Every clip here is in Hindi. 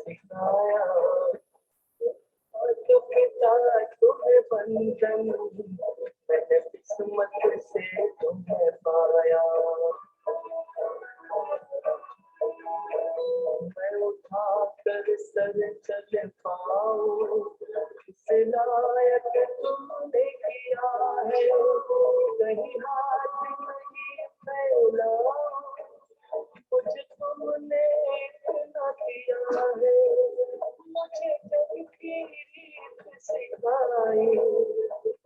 सिखाया, तो पिता तुम्हें बंधन, मैंने किस्मत से तुम्हें पाया। मैं उठा कर सर चल पाऊं, इस लायक तुमने किया है, कहीं हाथ नहीं फैलाऊं, कुछ तुमने इतना किया है, मुझे जग की रीत सिखाई,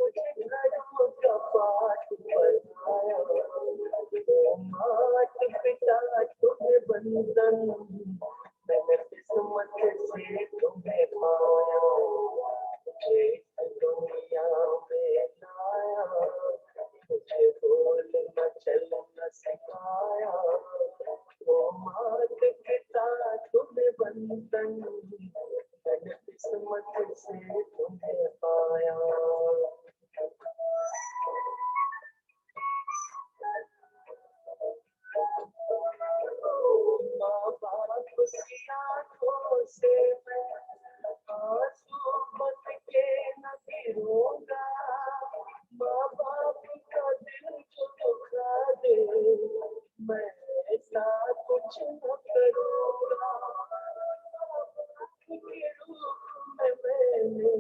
मुझे धर्म का पाठ पढ़ाया। ओ मात पिता तुम्हें बंधन, मैंने किस्मत से तुम्हें पाया, मुझे दुनिया में लाया, मुझे बोलना चलना सिखाया। ओ मात पिता तुम्हें बंधन, मैंने किस्मत से तुम्हें पाया। माँ बाप की आंखों से मैं आंसू बन के न गिरूंगा, माँ बाप का दिल जो दुखा दे, मैं ऐसा कुछ न करूंगा। के रूप में मैंने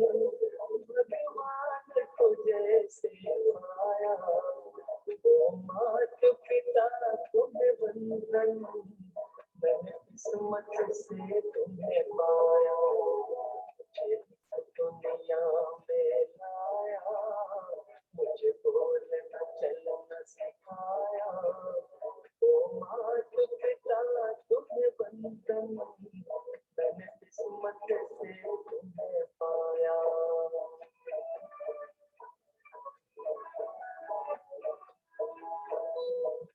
भगवान को जैसे पाया, ओ मात पिता तुम्हें बंधन, मैंने किस्मत से तुम्हें पाया, मुझे दुनिया में लाया, मुझे बोलना चलना सिखाया। ओ मात पिता तुम्हें बंधन, मैंने किस्मत से तुम्हें पाया।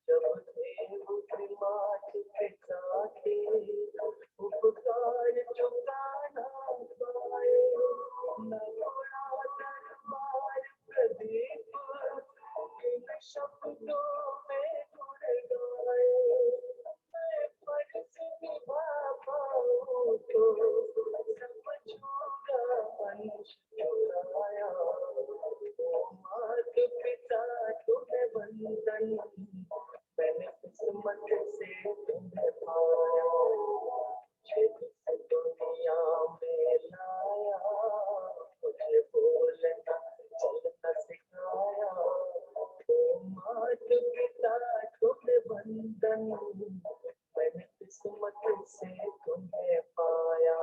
जब देव मात पिता के उपकार चुकाना पाए, न बड़ा दरबार प्रदीप, इन शब्दों में गुण गाए, मैं फर्ज निभा पाऊं तो समझूंगा अंश चुराया। ओ मात पिता तुम्हें बंधन, मैंने किस्मत से तुम्हें पाया, मुझे दुनिया में लाया, मुझे बोलना चलना सिखाया। ओ मात पिता तुम्हें बंधन, मैंने किस्मत से तुम्हें पाया।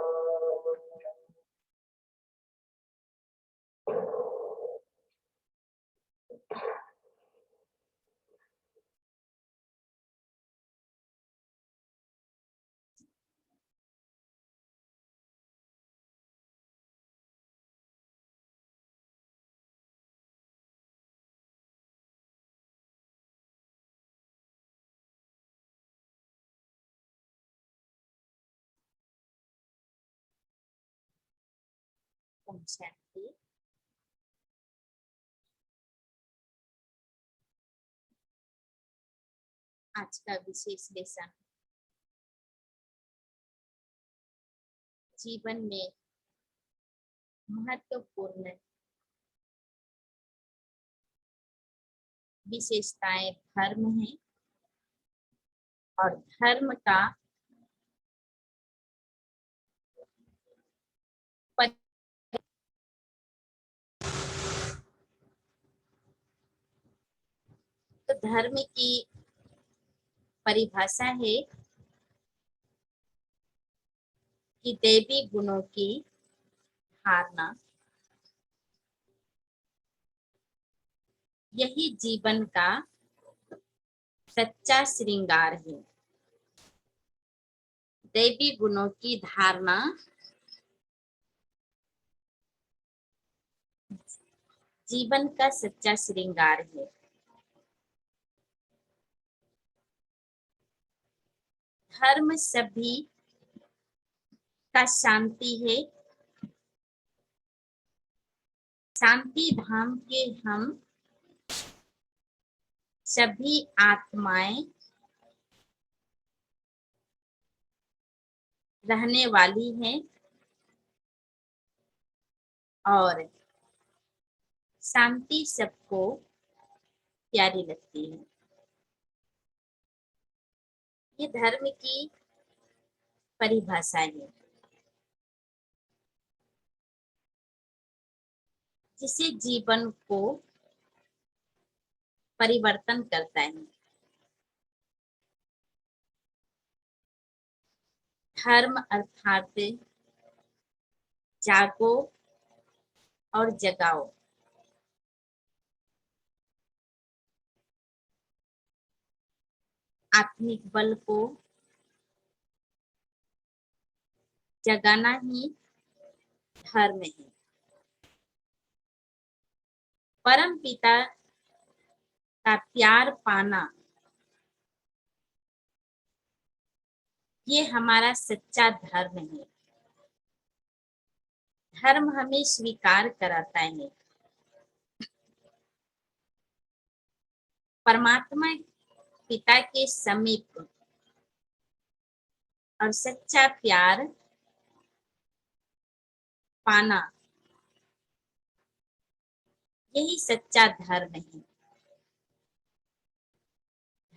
ओम शांति। आज का विशेष लेसन जीवन में महत्वपूर्ण विशेषताएं धर्म है और धर्म का तो धर्म की परिभाषा है कि देवी गुणों की धारणा, यही जीवन का सच्चा श्रृंगार है। देवी गुणों की धारणा जीवन का सच्चा श्रृंगार है। धर्म सभी का शांति है। शांति धाम के हम सभी आत्माएं रहने वाली हैं और शांति सबको प्यारी लगती है। ये धर्म की परिभाषा है जिसे जीवन को परिवर्तन करता है। धर्म अर्थात जागो और जगाओ। आत्मिक बल को जगाना ही धर्म है। परम पिता का प्यार पाना ये हमारा सच्चा धर्म है। धर्म हमें स्वीकार कराता है परमात्मा पिता के समीप और सच्चा प्यार पाना यही सच्चा धर्म है।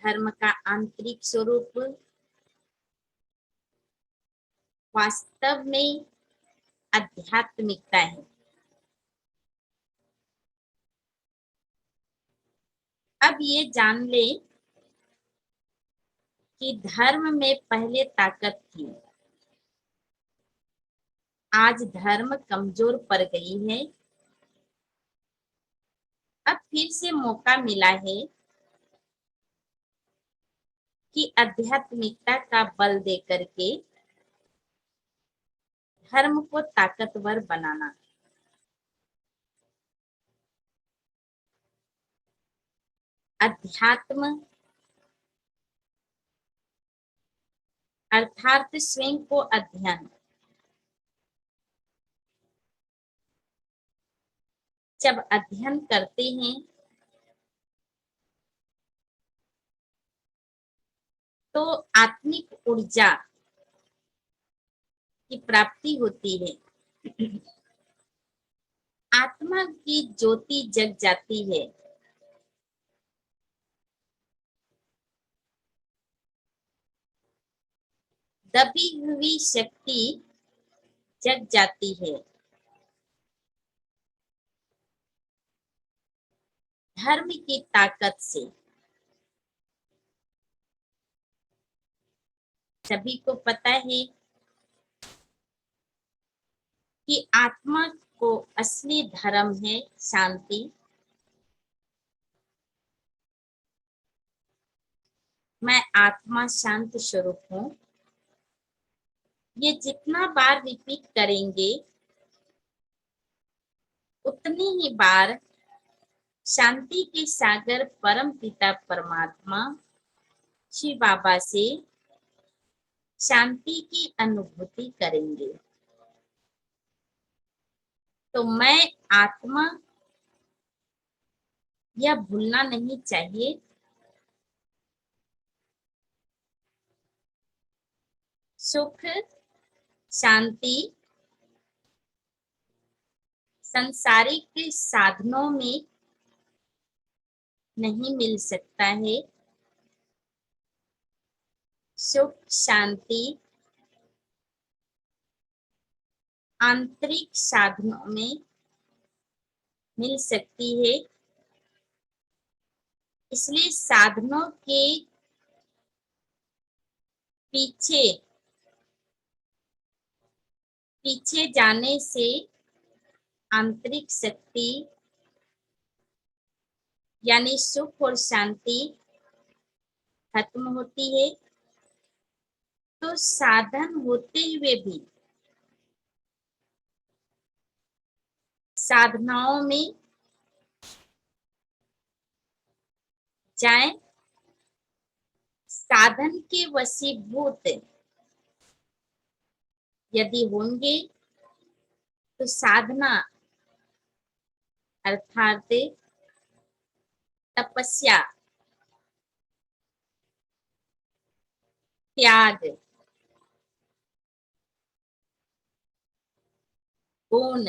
धर्म का आंतरिक स्वरूप वास्तव में आध्यात्मिकता है। अब ये जान ले कि धर्म में पहले ताकत थी, आज धर्म कमजोर पड़ गई है। अब फिर से मौका मिला है कि आध्यात्मिकता का बल दे करके धर्म को ताकतवर बनाना। अध्यात्म अर्थात स्वयं को अध्ययन। जब अध्ययन करते हैं तो आत्मिक ऊर्जा की प्राप्ति होती है। आत्मा की ज्योति जग जाती है। दबी हुई शक्ति जग जाती है। धर्म की ताकत से सभी को पता है कि आत्मा को असली धर्म है शांति। मैं आत्मा शांत स्वरूप हूँ। ये जितना बार रिपीट करेंगे उतनी ही बार शांति के सागर परम पिता परमात्मा शिव बाबा से शांति की अनुभूति करेंगे। तो मैं आत्मा यह भूलना नहीं चाहिए। सुख शांति संसारिक साधनों में नहीं मिल सकता है। सुख शांति आंतरिक साधनों में मिल सकती है। इसलिए साधनों के पीछे पीछे जाने से आंतरिक शक्ति यानी सुख और शांति खत्म होती है। तो साधन होते हुए भी साधनाओं में जाएं। साधन के वशीभूत यदि होंगे तो साधना अर्थात तपस्या त्याग गुण,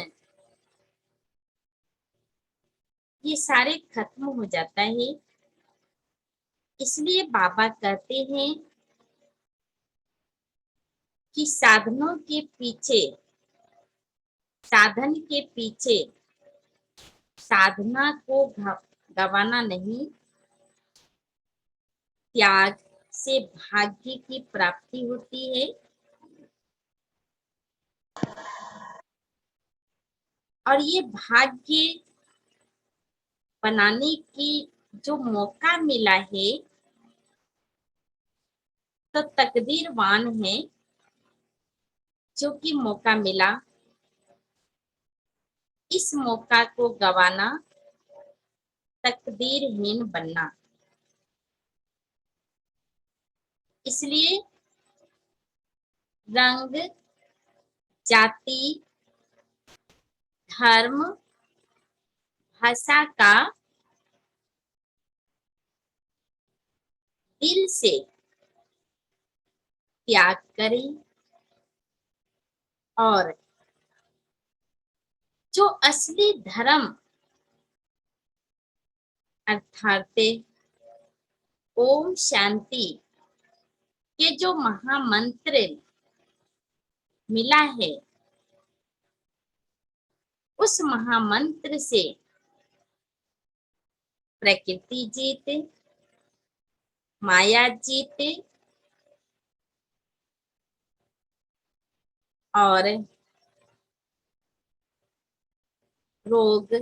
ये सारे खत्म हो जाता है। इसलिए बाबा कहते हैं कि साधनों के पीछे, साधन के पीछे साधना को गवाना नहीं, त्याग से भाग्य की प्राप्ति होती है। और ये भाग्य बनाने की जो मौका मिला है, तो तकदीरवान है जो कि मौका मिला। इस मौका को गवाना तकदीरहीन बनना। इसलिए रंग, जाति, धर्म, भाषा का दिल से त्याग करें और जो असली धर्म अर्थात ओम शांति के जो महामंत्र मिला है, उस महामंत्र से प्रकृति जीते, माया जीते और रोग,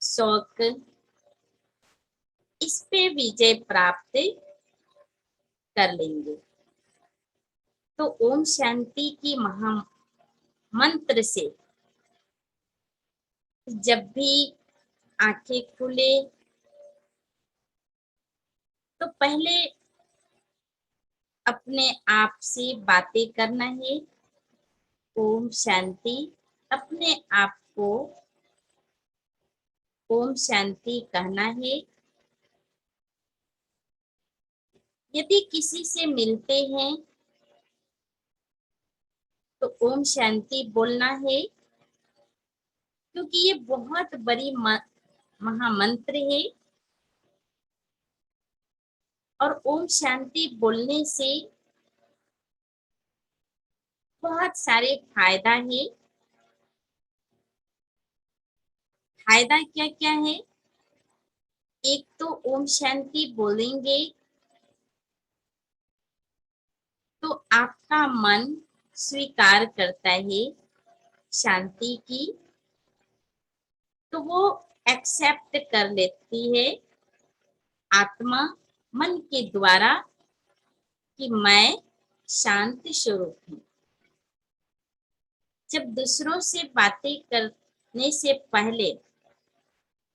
शोक, इस पे विजय प्राप्त कर लेंगे। तो ओम शांति की महामंत्र से जब भी आंखें खुले तो पहले अपने आप से बातें करना है, ओम शांति, अपने आप को ओम शांति कहना है। यदि किसी से मिलते हैं तो ओम शांति बोलना है, क्योंकि ये बहुत बड़ी महामंत्र है। और ओम शांति बोलने से बहुत सारे फायदा है। फायदा क्या क्या है? एक तो ओम शांति बोलेंगे तो आपका मन स्वीकार करता है शांति की, तो वो एक्सेप्ट कर लेती है आत्मा मन के द्वारा कि मैं शांत स्वरूप हूँ। जब दूसरों से बातें करने से पहले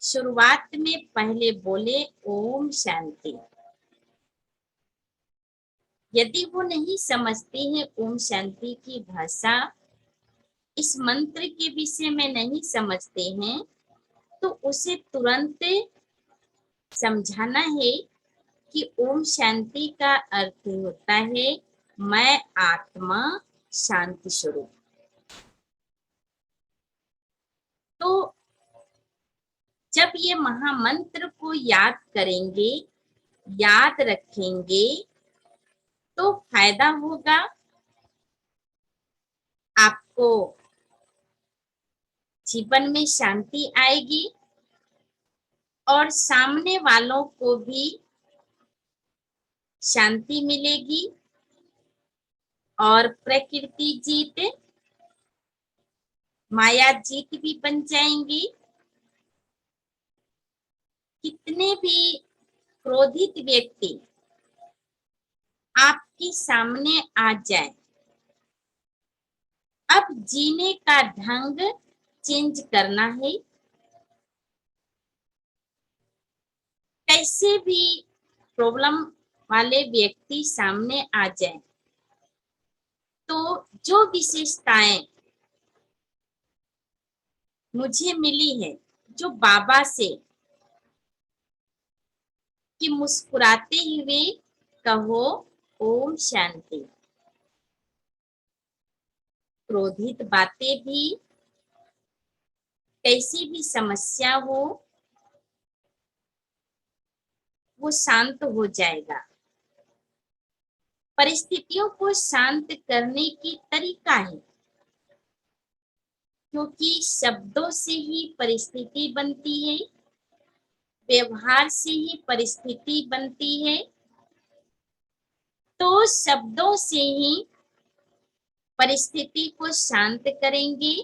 शुरुआत में पहले बोले ओम शांति। यदि वो नहीं समझते हैं ओम शांति की भाषा, इस मंत्र के विषय में नहीं समझते हैं, तो उसे तुरंत समझाना है कि ओम शांति का अर्थ होता है मैं आत्मा शांति स्वरूप। तो जब ये महामंत्र को याद करेंगे, याद रखेंगे, तो फायदा होगा आपको, जीवन में शांति आएगी और सामने वालों को भी शांति मिलेगी और प्रकृति जीत, माया जीत भी बन जाएंगी। कितने भी क्रोधित व्यक्ति आपके सामने आ जाए, अब जीने का ढंग चेंज करना है। कैसे भी प्रॉब्लम वाले व्यक्ति सामने आ जाए, तो जो विशेषताएं मुझे मिली है जो बाबा से, कि मुस्कुराते हुए कहो ओम शांति। क्रोधित बातें भी, कैसी भी समस्या हो, वो शांत हो जाएगा। परिस्थितियों को शांत करने की तरीका है, क्योंकि शब्दों से ही परिस्थिति बनती है, व्यवहार से ही परिस्थिति बनती है। तो शब्दों से ही परिस्थिति को शांत करेंगे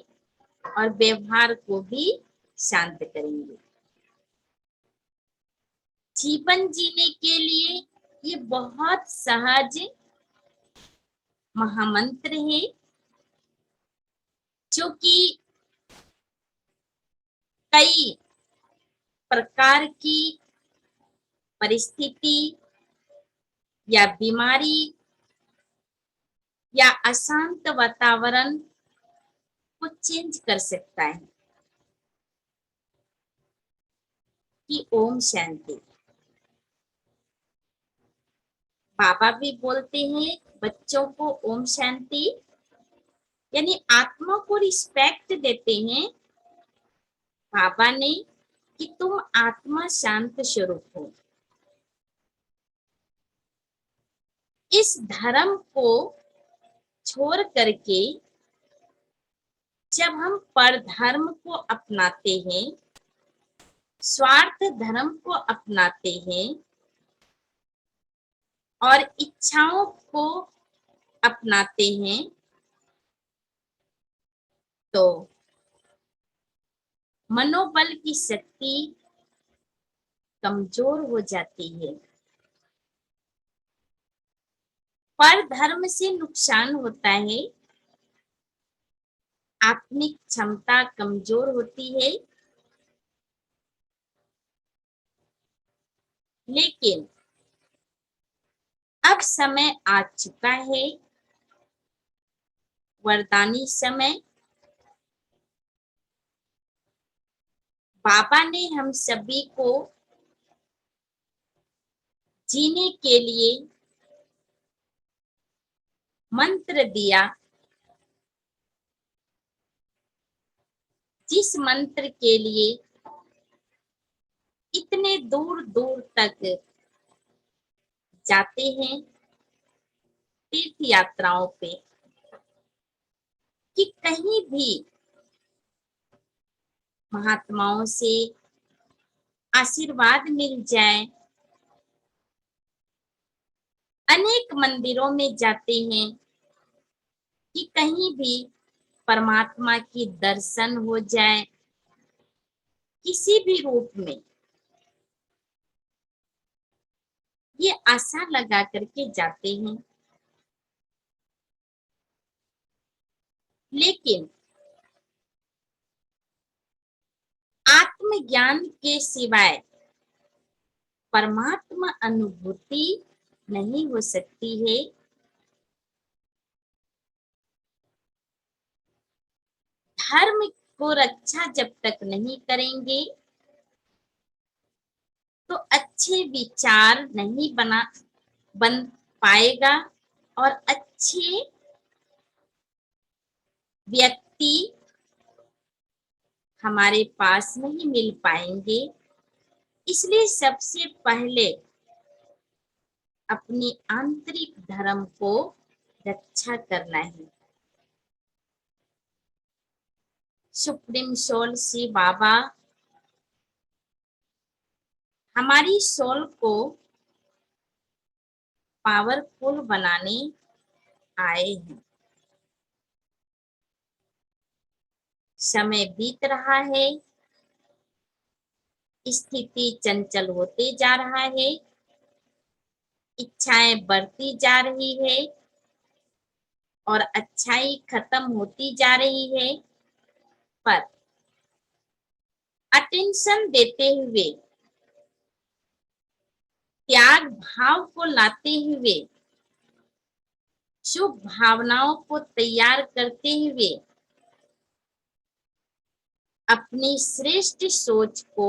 और व्यवहार को भी शांत करेंगे। जीवन जीने के लिए ये बहुत सहज महामंत्र है, जो कि कई प्रकार की परिस्थिति या बीमारी या अशांत वातावरण को चेंज कर सकता है। कि ओम शांति। बाबा भी बोलते हैं बच्चों को ओम शांति, यानी आत्मा को रिस्पेक्ट देते हैं बाबा ने कि तुम आत्मा शांत स्वरूप हो। इस धर्म को छोड़ करके जब हम पर धर्म को अपनाते हैं, स्वार्थ धर्म को अपनाते हैं और इच्छाओं को अपनाते हैं, तो मनोबल की शक्ति कमजोर हो जाती है। पर धर्म से नुकसान होता है, आत्मिक क्षमता कमजोर होती है। लेकिन अब समय आ चुका है, वरदानी समय। बाबा ने हम सभी को जीने के लिए मंत्र दिया, जिस मंत्र के लिए इतने दूर दूर तक जाते हैं तीर्थ यात्राओं पे, कि कहीं भी महात्माओं से आशीर्वाद मिल जाए। अनेक मंदिरों में जाते हैं कि कहीं भी परमात्मा की दर्शन हो जाए, किसी भी रूप में। ये आशा लगा करके जाते हैं, लेकिन आत्मज्ञान के सिवाय परमात्मा अनुभूति नहीं हो सकती है। धर्म को रक्षा जब तक नहीं करेंगे, तो अच्छे विचार नहीं बन पाएगा और अच्छे व्यक्ति हमारे पास नहीं मिल पाएंगे। इसलिए सबसे पहले अपनी आंतरिक धर्म को रक्षा करना है। सुप्रीम सोल श्री बाबा हमारी सोल को पावरफुल बनाने आए हैं। समय बीत रहा है, स्थिति चंचल होते जा रहा है, इच्छाएं बढ़ती जा रही है और अच्छाई खत्म होती जा रही है। पर अटेंशन देते हुए, त्याग भाव को लाते हुए, शुभ भावनाओं को तैयार करते हुए अपनी श्रेष्ठ सोच को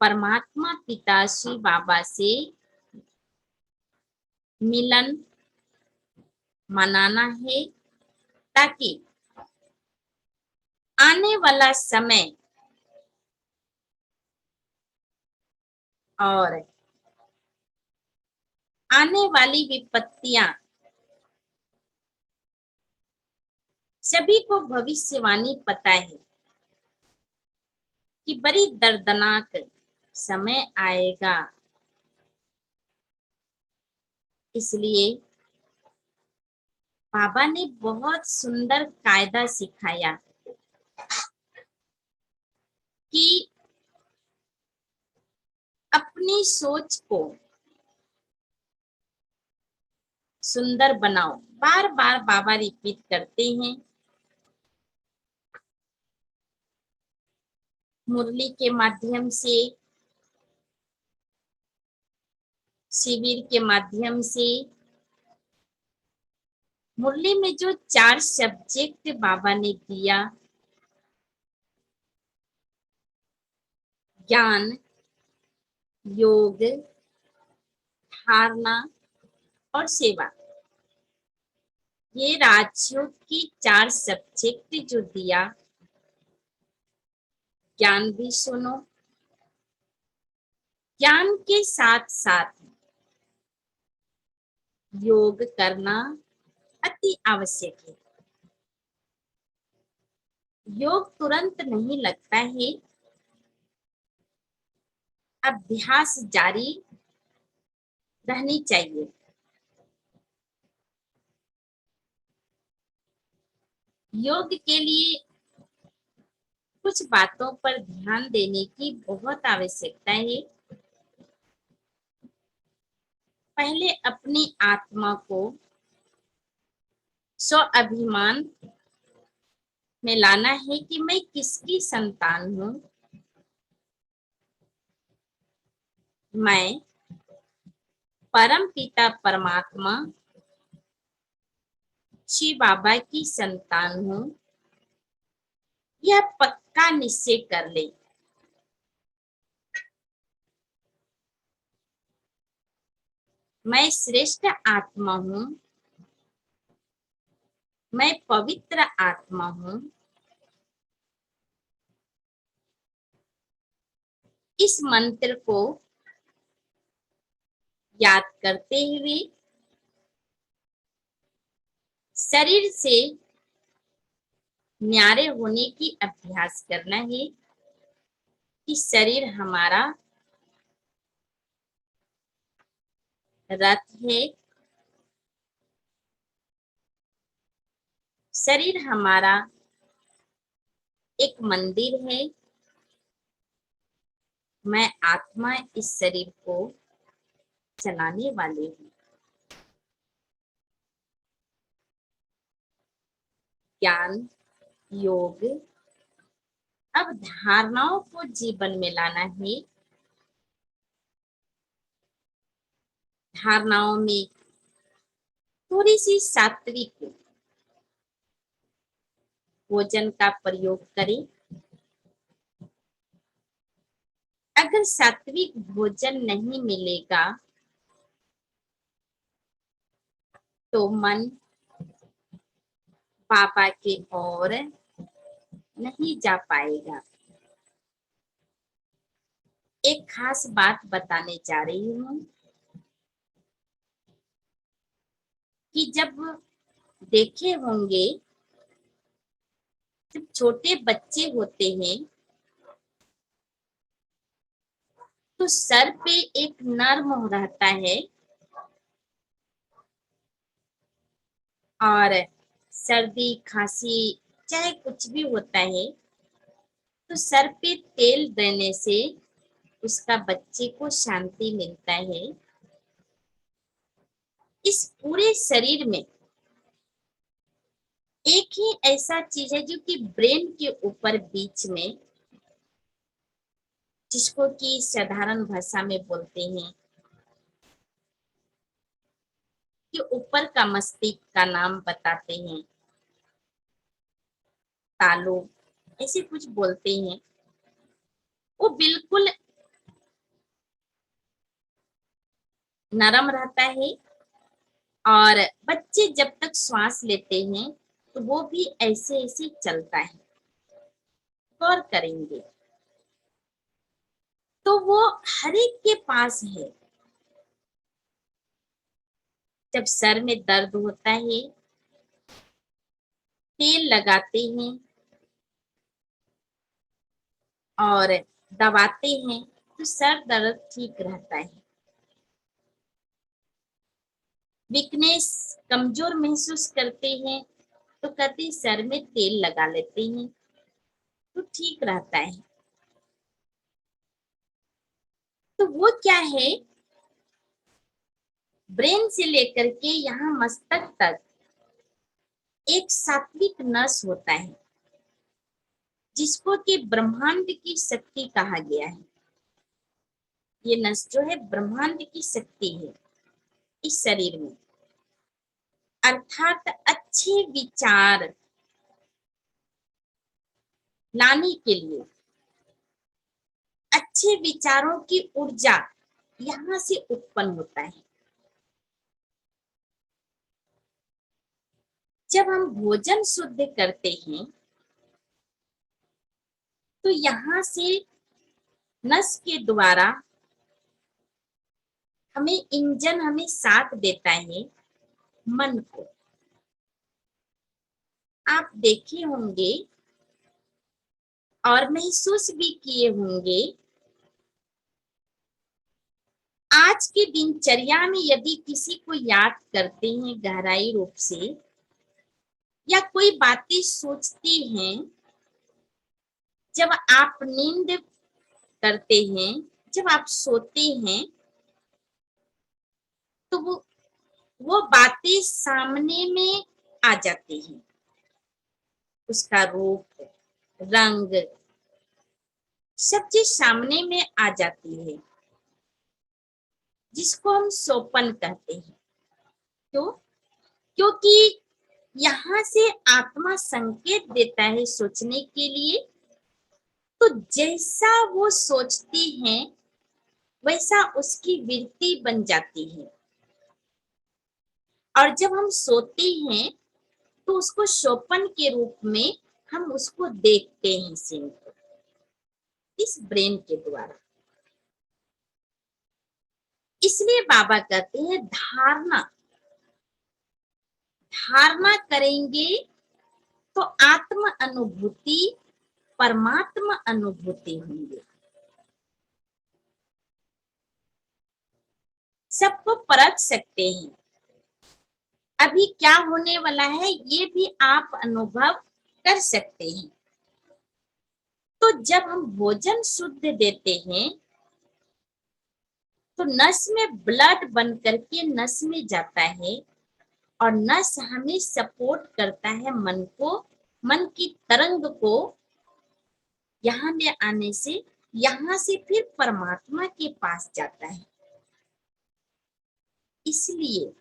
परमात्मा पिता श्री बाबा से मिलन मनाना है, ताकि आने वाला समय और आने वाली विपत्तियां सभी को भविष्यवाणी पता है कि बड़ी दर्दनाक समय आएगा। इसलिए बाबा ने बहुत सुंदर कायदा सिखाया कि अपनी सोच को सुंदर बनाओ। बार बार बाबा रिपीट करते हैं। मुरली के माध्यम से, शिविर के माध्यम से, मुरली में जो 4 सब्जेक्ट बाबा ने दिया, ज्ञान, योग, धारणा और सेवा, ये राजयोग की 4 सब्जेक्ट जो दिया, ज्ञान भी सुनो। ज्ञान के साथ साथ योग करना अति आवश्यक है। योग तुरंत नहीं लगता है, अभ्यास जारी रहनी चाहिए। योग के लिए कुछ बातों पर ध्यान देने की बहुत आवश्यकता है। पहले अपनी आत्मा को स्व अभिमान में लाना है कि मैं किसकी संतान हूँ। मैं परम पिता परमात्मा शिव बाबा की संतान हूँ। यह पक्का निश्चय कर ले। मैं श्रेष्ठ आत्मा हूँ, मैं पवित्र आत्मा हूँ। इस मंत्र को याद करते हुए शरीर से न्यारे होने की अभ्यास करना है कि शरीर हमारा रथ है, शरीर हमारा एक मंदिर है। मैं आत्मा इस शरीर को चलाने वाली हूँ। ज्ञान, योग, अब धारणाओं को जीवन में लाना है। धारणाओं में थोड़ी सी सात्विक भोजन का प्रयोग करें। अगर सात्विक भोजन नहीं मिलेगा तो मन बाबा के ओर नहीं जा पाएगा। एक खास बात बताने जा रही हूँ कि जब देखे होंगे, जब छोटे बच्चे होते हैं तो सर पे एक नर्म रहता है और सर्दी खांसी चाहे कुछ भी होता है तो सर पे तेल देने से उसका बच्चे को शांति मिलता है। इस पूरे शरीर में एक ही ऐसा चीज है जो कि ब्रेन के ऊपर बीच में, जिसको कि साधारण भाषा में बोलते हैं कि ऊपर का मस्तिष्क का नाम बताते हैं, तालु ऐसे कुछ बोलते हैं। वो बिल्कुल नरम रहता है और बच्चे जब तक श्वास लेते हैं तो वो भी ऐसे ऐसे चलता है। गौर करेंगे तो वो हर एक के पास है। जब सर में दर्द होता है, तेल लगाते हैं और दबाते हैं तो सर दर्द ठीक रहता है। वीकनेस, कमजोर महसूस करते हैं तो कहते हैं सर में तेल लगा लेते हैं तो ठीक रहता है। तो वो क्या है, ब्रेन से लेकर के यहाँ मस्तक तक एक सात्विक नस होता है जिसको कि ब्रह्मांड की शक्ति कहा गया है। ये नस जो है ब्रह्मांड की शक्ति है इस शरीर में, अर्थात अच्छे विचार लाने के लिए, अच्छे विचारों की ऊर्जा यहाँ से उत्पन्न होता है। जब हम भोजन शुद्ध करते हैं तो यहाँ से नस के द्वारा हमें इंजन हमें साथ देता है मन को। आप देखे होंगे और महसूस भी किए होंगे, आज की दिनचर्या में यदि किसी को याद करते हैं गहराई रूप से या कोई बातें सोचती हैं, जब आप नींद करते हैं, जब आप सोते हैं तो वो बातें सामने में आ जाती हैं। उसका रूप, रंग, सब चीज सामने में आ जाती है जिसको हम सोपन कहते हैं। क्यों? क्योंकि यहाँ से आत्मा संकेत देता है सोचने के लिए, तो जैसा वो सोचती है वैसा उसकी वृत्ति बन जाती है। और जब हम सोते हैं तो उसको सोपन के रूप में हम उसको देखते हैं सीन को, इस ब्रेन के द्वारा। इसलिए बाबा कहते हैं धारणा, धारणा करेंगे तो आत्म अनुभूति, परमात्मा अनुभूति होंगे। सबको परख सकते हैं, अभी क्या होने वाला है ये भी आप अनुभव कर सकते हैं। तो जब हम भोजन शुद्ध देते हैं तो नस में ब्लड बन करके नस में जाता है और नस हमें सपोर्ट करता है मन को, मन की तरंग को यहाँ ले आने से, यहाँ से फिर परमात्मा के पास जाता है। इसलिए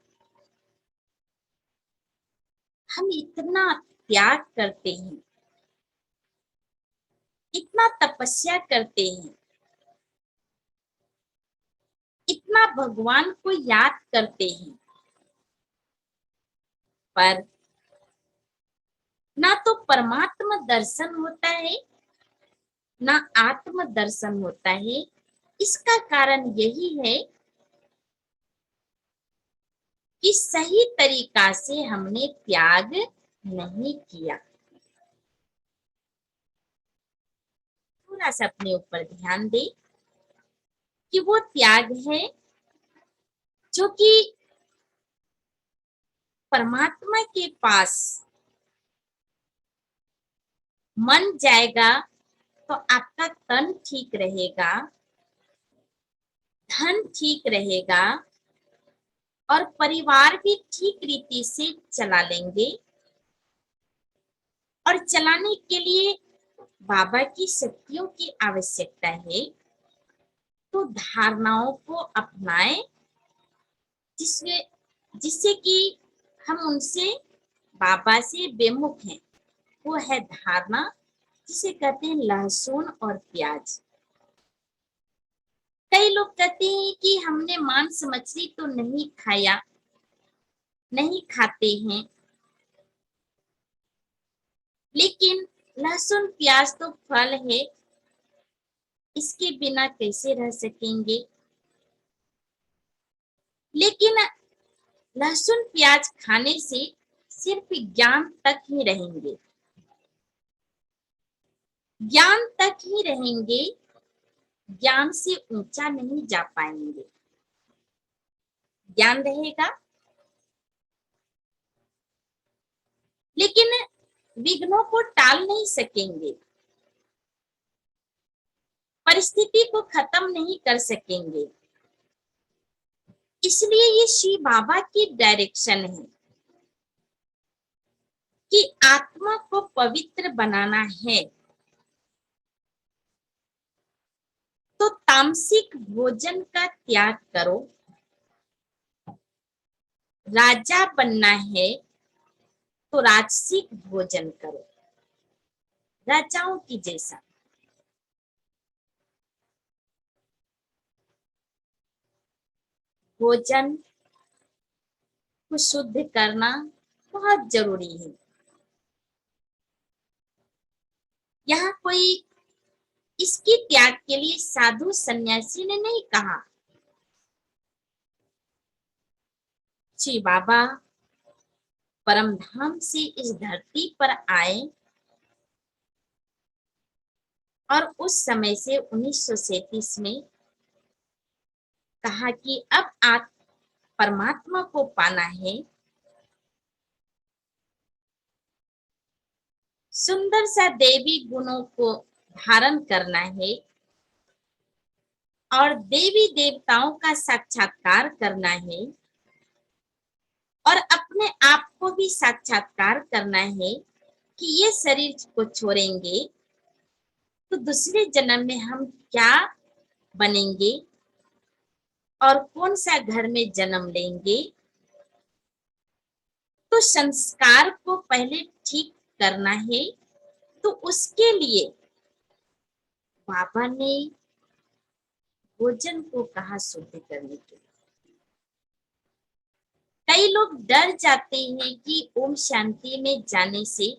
हम इतना त्याग करते हैं, इतना तपस्या करते हैं, इतना भगवान को याद करते हैं, पर ना तो परमात्मा दर्शन होता है ना आत्म दर्शन होता है। इसका कारण यही है कि सही तरीका से हमने त्याग नहीं किया। थोड़ा सा अपने ऊपर ध्यान दे कि वो त्याग है जो कि परमात्मा के पास मन जाएगा तो आपका तन ठीक रहेगा, धन ठीक रहेगा और परिवार भी ठीक रीति से चला लेंगे। और चलाने के लिए बाबा की शक्तियों की आवश्यकता है, तो धारणाओं को अपनाएं जिससे जिससे कि हम उनसे, बाबा से बेमुख हैं। वो है धारणा जिसे कहते हैं लहसुन और प्याज। कई लोग कहते हैं कि हमने मांस मछली तो नहीं खाया, नहीं खाते हैं, लेकिन लहसुन प्याज तो फल है, इसके बिना कैसे रह सकेंगे। लेकिन लहसुन प्याज खाने से सिर्फ ज्ञान तक ही रहेंगे, ज्ञान तक ही रहेंगे, ज्ञान से ऊंचा नहीं जा पाएंगे। ज्ञान रहेगा लेकिन विघ्नों को टाल नहीं सकेंगे, परिस्थिति को खत्म नहीं कर सकेंगे। इसलिए ये शिव बाबा की डायरेक्शन है कि आत्मा को पवित्र बनाना है तो तामसिक भोजन का त्याग करो, राजा बनना है तो राजसिक भोजन करो, राजाओं की जैसा। भोजन को शुद्ध करना बहुत जरूरी है। यहाँ कोई इसकी त्याग के लिए साधु सन्यासी ने नहीं कहा। श्री बाबा परम धाम से इस धरती पर आए और उस समय से 1937 में कहा कि अब आप परमात्मा को पाना है। सुंदर सा देवी गुणों को धारण करना है और देवी देवताओं का साक्षात्कार करना है और अपने आप को भी साक्षात्कार करना है कि ये शरीर को छोड़ेंगे तो दूसरे जन्म में हम क्या बनेंगे और कौन सा घर में जन्म लेंगे। तो संस्कार को पहले ठीक करना है, तो उसके लिए बाबा ने भोजन को कहा शुद्ध करने के लिए। कई लोग डर जाते हैं कि ओम शांति में जाने से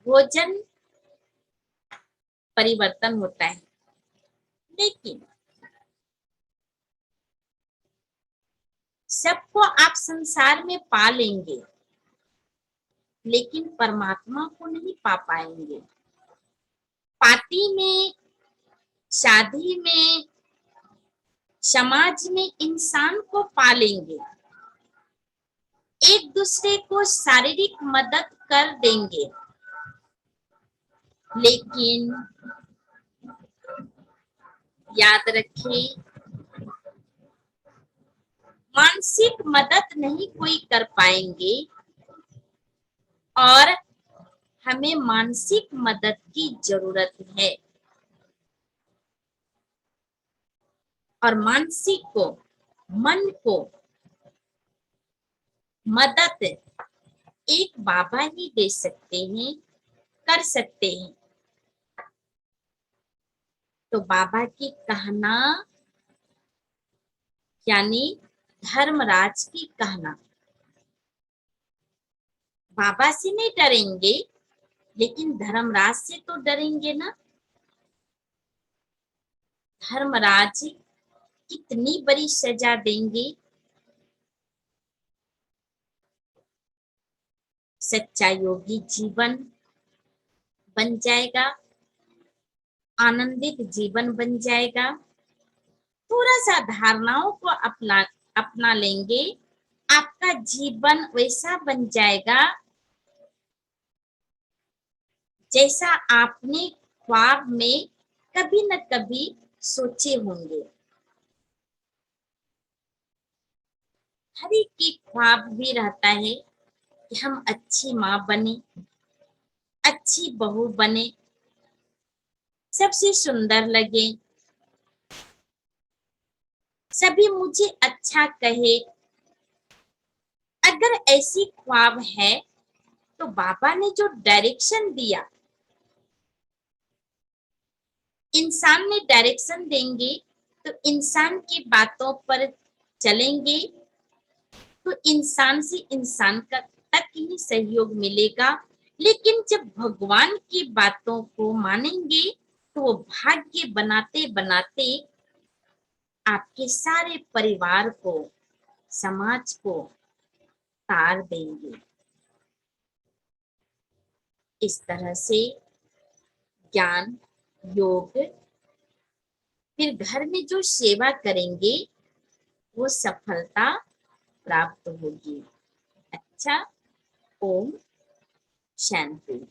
भोजन परिवर्तन होता है, लेकिन सबको आप संसार में पा लेंगे लेकिन परमात्मा को नहीं पा पाएंगे। पार्टी में, शादी में, समाज में इंसान को पा लेंगे, एक दूसरे को शारीरिक मदद कर देंगे, लेकिन याद रखें मानसिक मदद नहीं कोई कर पाएंगे और हमें मानसिक मदद की जरूरत है। और मानसिक को, मन को मदद एक बाबा ही दे सकते हैं, कर सकते हैं। तो बाबा की कहना यानी धर्मराज की कहना, बाबा से नहीं डरेंगे लेकिन धर्मराज से तो डरेंगे ना। धर्मराज कितनी बड़ी सजा देंगे। सच्चा योगी जीवन बन जाएगा, आनंदित जीवन बन जाएगा। थोड़ा सा धारणाओं को अपना लेंगे, आपका जीवन वैसा बन जाएगा जैसा आपने ख्वाब में कभी न कभी सोचे होंगे। हर एक की ख्वाब भी रहता है कि हम अच्छी माँ बने, अच्छी बहू बने, सबसे सुंदर लगे, सभी मुझे अच्छा कहे। अगर ऐसी ख्वाब है तो बाबा ने जो डायरेक्शन दिया, इंसान ने डायरेक्शन देंगे तो इंसान की बातों पर चलेंगे तो इंसान से इंसान का तक ही सहयोग मिलेगा, लेकिन जब भगवान की बातों को मानेंगे तो वो भाग्य बनाते बनाते आपके सारे परिवार को, समाज को तार देंगे। इस तरह से ज्ञान, योग, फिर घर में जो सेवा करेंगे वो सफलता प्राप्त होगी। अच्छा, ओम शांति।